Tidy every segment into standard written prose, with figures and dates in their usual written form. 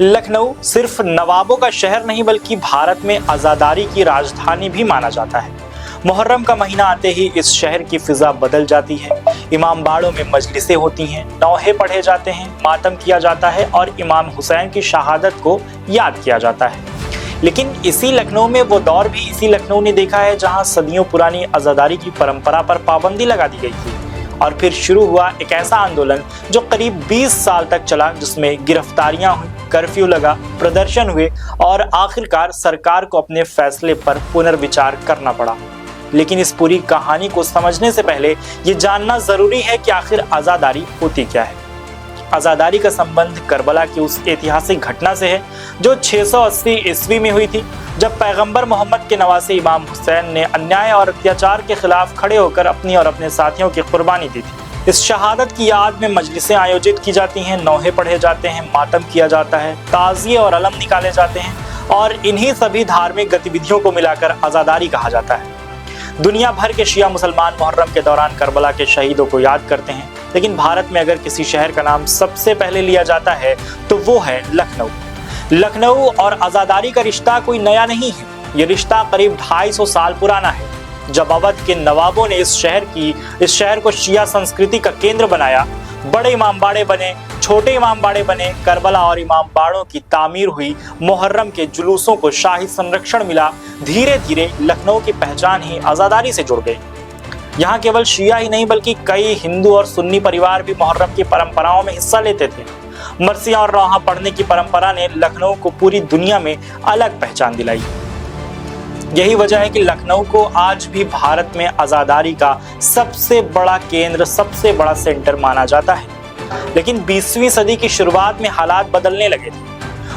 लखनऊ सिर्फ नवाबों का शहर नहीं बल्कि भारत में आज़ादारी की राजधानी भी माना जाता है। मुहर्रम का महीना आते ही इस शहर की फिजा बदल जाती है। इमाम बाड़ों में मजलिसें होती हैं, नौहे पढ़े जाते हैं, मातम किया जाता है और इमाम हुसैन की शहादत को याद किया जाता है। लेकिन इसी लखनऊ में वो दौर भी इसी लखनऊ ने देखा है जहां सदियों पुरानी आज़ादारी की परंपरा पर पाबंदी लगा दी गई थी। और फिर शुरू हुआ एक ऐसा आंदोलन जो करीब 20 साल तक चला, जिसमें गिरफ्तारियां हुई, कर्फ्यू लगा, प्रदर्शन हुए और आखिरकार सरकार को अपने फैसले पर पुनर्विचार करना पड़ा। लेकिन इस पूरी कहानी को समझने से पहले ये जानना जरूरी है कि आखिर आज़ादारी होती क्या है। आज़ादारी का संबंध करबला की उस ऐतिहासिक घटना से है जो 680 ईस्वी में हुई थी, जब पैगंबर मोहम्मद के नवासे इमाम हुसैन ने अन्याय और अत्याचार के खिलाफ खड़े होकर अपनी और अपने साथियों की कुर्बानी दी थी। इस शहादत की याद में मजलिसें आयोजित की जाती हैं, नौहे पढ़े जाते हैं, मातम किया जाता है, ताज़िये और अलम निकाले जाते हैं और इन्हीं सभी धार्मिक गतिविधियों को मिलाकर आज़ादारी कहा जाता है। दुनिया भर के शिया मुसलमान मुहर्रम के दौरान करबला के शहीदों को याद करते हैं, लेकिन भारत में अगर किसी शहर का नाम सबसे पहले लिया जाता है तो वो है लखनऊ। लखनऊ और आज़ादारी का रिश्ता कोई नया नहीं है। ये रिश्ता करीब 250 साल पुराना है। जब अवध के नवाबों ने इस शहर को शिया संस्कृति का केंद्र बनाया, बड़े इमामबाड़े बने, छोटे इमामबाड़े बने, करबला और इमामबाड़ों की तामीर हुई, मुहर्रम के जुलूसों को शाही संरक्षण मिला, धीरे धीरे लखनऊ की पहचान ही आज़ादारी से जुड़ गई। यहाँ केवल शिया ही नहीं बल्कि कई हिंदू और सुन्नी परिवार भी मुहर्रम की परंपराओं में हिस्सा लेते थे। मरसियां और नौहा पढ़ने की परंपरा ने लखनऊ को पूरी दुनिया में अलग पहचान दिलाई। यही वजह है कि लखनऊ को आज भी भारत में आज़ादारी का सबसे बड़ा केंद्र, सबसे बड़ा सेंटर माना जाता है। लेकिन 20वीं सदी की शुरुआत में हालात बदलने लगे थे।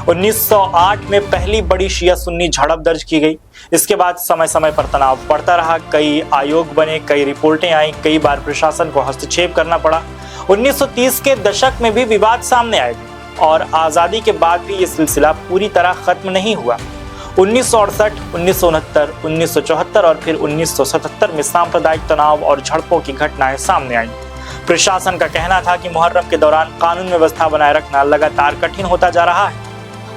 1908 में पहली बड़ी शिया सुन्नी झड़प दर्ज की गई। इसके बाद समय समय पर तनाव बढ़ता रहा, कई आयोग बने, कई रिपोर्टें आई, कई बार प्रशासन को हस्तक्षेप करना पड़ा। 1930 के दशक में भी विवाद सामने आए थे और आज़ादी के बाद भी ये सिलसिला पूरी तरह खत्म नहीं हुआ। 1968, 1969, 1974 और फिर 1977 में सांप्रदायिक तनाव और झड़पों की घटनाएं सामने आई। प्रशासन का कहना था कि मुहर्रम के दौरान कानून व्यवस्था बनाए रखना लगातार कठिन होता जा रहा है।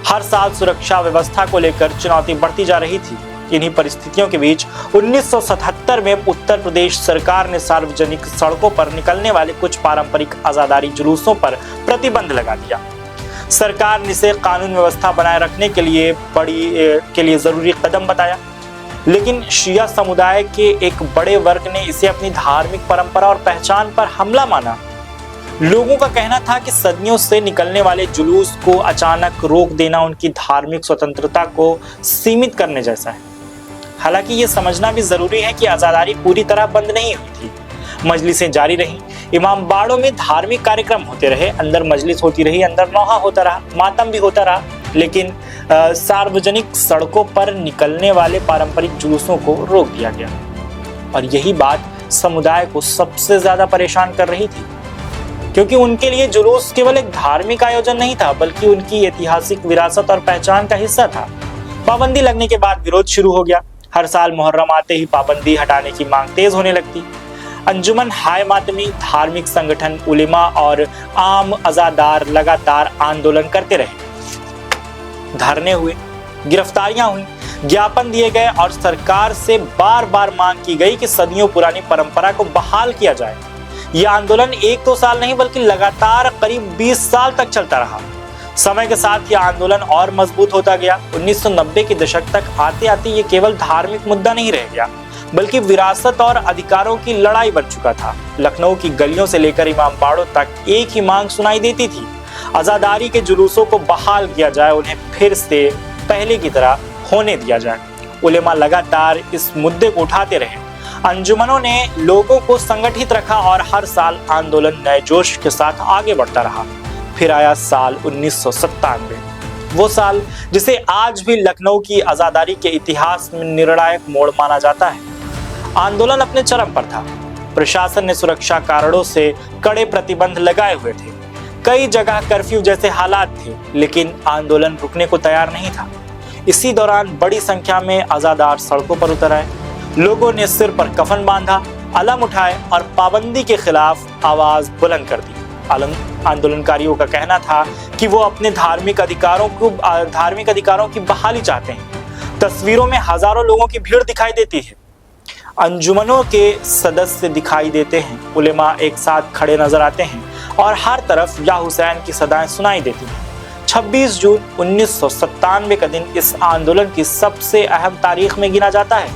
हर साल सुरक्षा व्यवस्था को लेकर चुनौती बढ़ती जा रही थी। इन्हीं परिस्थितियों के बीच 1977 में उत्तर प्रदेश सरकार ने सार्वजनिक सड़कों पर निकलने वाले कुछ पारंपरिक आज़ादारी जुलूसों पर प्रतिबंध लगा दिया। सरकार ने इसे कानून व्यवस्था बनाए रखने के लिए जरूरी कदम बताया, लेकिन शिया समुदाय के एक बड़े वर्ग ने इसे अपनी धार्मिक परंपरा और पहचान पर हमला माना। लोगों का कहना था कि सदियों से निकलने वाले जुलूस को अचानक रोक देना उनकी धार्मिक स्वतंत्रता को सीमित करने जैसा है। हालांकि ये समझना भी जरूरी है कि आज़ादारी पूरी तरह बंद नहीं हुई थी। मजलिसें जारी रहीं, इमामबाड़ों में धार्मिक कार्यक्रम होते रहे, अंदर मजलिस होती रही, अंदर नौहा होता रहा, मातम भी होता रहा, लेकिन सार्वजनिक सड़कों पर निकलने वाले पारंपरिक जुलूसों को रोक दिया गया। और यही बात समुदाय को सबसे ज्यादा परेशान कर रही थी, क्योंकि उनके लिए जुलूस केवल एक धार्मिक आयोजन नहीं था बल्कि उनकी ऐतिहासिक विरासत और पहचान का हिस्सा था। पाबंदी लगने के बाद विरोध शुरू हो गया। हर साल मुहर्रम आते ही पाबंदी हटाने की मांग तेज होने लगती। अंजुमन हाय मातमी, धार्मिक संगठन, उलेमा और आम अज़ादार लगातार आंदोलन करते रहे। धरने हुए, गिरफ्तारियां हुई, ज्ञापन दिए गए और सरकार से बार बार मांग की गई कि सदियों पुरानी परंपरा को बहाल किया जाए। यह आंदोलन 1-2 साल नहीं बल्कि लगातार करीब 20 साल तक चलता रहा। समय के साथ यह आंदोलन और मजबूत होता गया। 1990 के दशक तक आते आते ये केवल धार्मिक मुद्दा नहीं रह गया बल्कि विरासत और अधिकारों की लड़ाई बन चुका था। लखनऊ की गलियों से लेकर इमामबाड़ों तक एक ही मांग सुनाई देती थी, आज़ादारी के जुलूसों को बहाल किया जाए, उन्हें फिर से पहले की तरह होने दिया जाए। उलेमा लगातार इस मुद्दे को उठाते रहे। अंजुमनों ने लोगों को संगठित रखा और हर साल आंदोलन नए जोश के साथ आगे बढ़ता रहा। फिर आया साल 1997, वो साल जिसे आज भी लखनऊ की आज़ादारी के इतिहास में निर्णायक मोड़ माना जाता है। आंदोलन अपने चरम पर था। प्रशासन ने सुरक्षा कारणों से कड़े प्रतिबंध लगाए हुए थे। कई जगह कर्फ्यू जैसे हालात थे, लेकिन आंदोलन रुकने को तैयार नहीं था। इसी दौरान बड़ी संख्या में आज़ादार सड़कों पर उतर आए। लोगों ने सिर पर कफन बांधा, अलम उठाए और पाबंदी के खिलाफ आवाज बुलंद कर दी। आंदोलनकारियों का कहना था कि वो अपने धार्मिक अधिकारों की बहाली चाहते हैं। तस्वीरों में हजारों लोगों की भीड़ दिखाई देती है, अंजुमनों के सदस्य दिखाई देते हैं, उलेमा एक साथ खड़े नजर आते हैं और हर तरफ या हुसैन की सदाएं सुनाई देती हैं। 26 जून 1997 का दिन इस आंदोलन की सबसे अहम तारीख में गिना जाता है।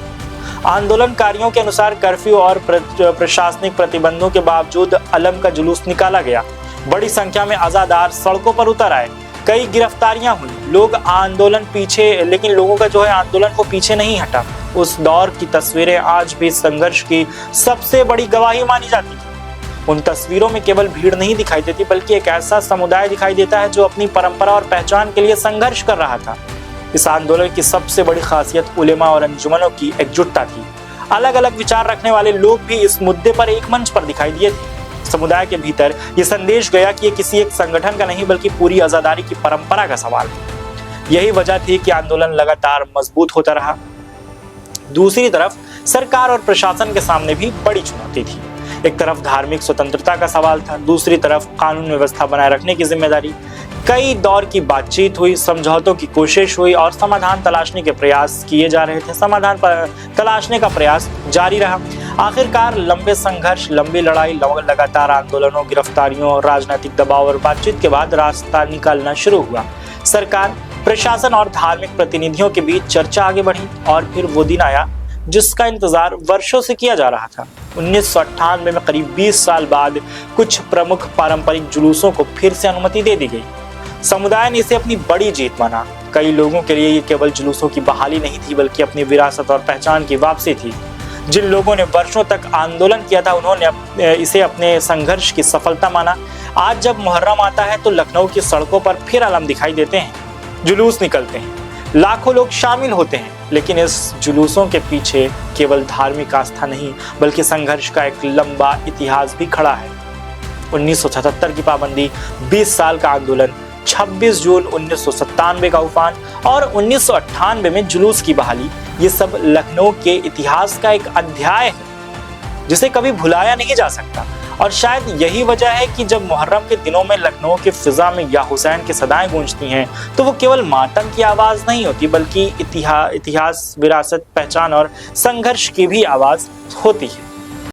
आंदोलनकारियों के अनुसार कर्फ्यू और प्रशासनिक प्रतिबंधों के बावजूद अलम का जुलूस निकाला गया। बड़ी संख्या में अज़ादार सड़कों पर उतर आए, कई गिरफ्तारियां हुई। लेकिन लोगों का आंदोलन को पीछे नहीं हटा। उस दौर की तस्वीरें आज भी संघर्ष की सबसे बड़ी गवाही मानी जाती है। उन तस्वीरों में केवल भीड़ नहीं दिखाई देती, बल्कि एक ऐसा समुदाय दिखाई देता है जो अपनी परंपरा और पहचान के लिए संघर्ष कर रहा था। इस आंदोलन की सबसे बड़ी खासियत उलेमा और अंजुमनों की एकजुटता थी। अलग अलग विचार रखने वाले लोग भी इस मुद्दे पर एक मंच पर दिखाई दिए थे। समुदाय के भीतर ये संदेश गया कि ये किसी एक संगठन का नहीं, बल्कि पूरी आजादी की परंपरा का सवाल है। यही वजह थी कि आंदोलन लगातार मजबूत होता रहा। दूसरी तरफ सरकार और प्रशासन के सामने भी बड़ी चुनौती थी। एक तरफ धार्मिक स्वतंत्रता का सवाल था, दूसरी तरफ कानून व्यवस्था बनाए रखने की जिम्मेदारी। कई दौर की बातचीत हुई, समझौतों की कोशिश हुई और समाधान तलाशने के प्रयास किए जा रहे थे। समाधान तलाशने का प्रयास जारी रहा। आखिरकार लंबे संघर्ष, लंबी लड़ाई, लगातार आंदोलनों, गिरफ्तारियों, राजनीतिक दबाव और बातचीत के बाद रास्ता निकालना शुरू हुआ। सरकार, प्रशासन और धार्मिक प्रतिनिधियों के बीच चर्चा आगे बढ़ी और फिर वो दिन आया जिसका इंतजार वर्षों से किया जा रहा था। 1998 में करीब 20 साल बाद कुछ प्रमुख पारंपरिक जुलूसों को फिर से अनुमति दे दी गई। समुदाय ने इसे अपनी बड़ी जीत माना। कई लोगों के लिए ये केवल जुलूसों की बहाली नहीं थी, बल्कि अपनी विरासत और पहचान की वापसी थी। जिन लोगों ने वर्षों तक आंदोलन किया था, उन्होंने इसे अपने संघर्ष की सफलता माना। आज जब मुहर्रम आता है तो लखनऊ की सड़कों पर फिर अलम दिखाई देते हैं, जुलूस निकलते हैं, लाखों लोग शामिल होते हैं। लेकिन इस जुलूसों के पीछे केवल धार्मिक आस्था नहीं, बल्कि संघर्ष का एक लंबा इतिहास भी खड़ा है। 1977 की पाबंदी, 20 साल का आंदोलन, 26 जून 1997 का उफान और 1998 में जुलूस की बहाली, ये सब लखनऊ के इतिहास का एक अध्याय है जिसे कभी भुलाया नहीं जा सकता। और शायद यही वजह है कि जब मुहर्रम के दिनों में लखनऊ की फिजा में या हुसैन की सदाएं गूंजती हैं, तो वो केवल मातम की आवाज नहीं होती, बल्कि इतिहास, विरासत, पहचान और संघर्ष की भी आवाज होती है।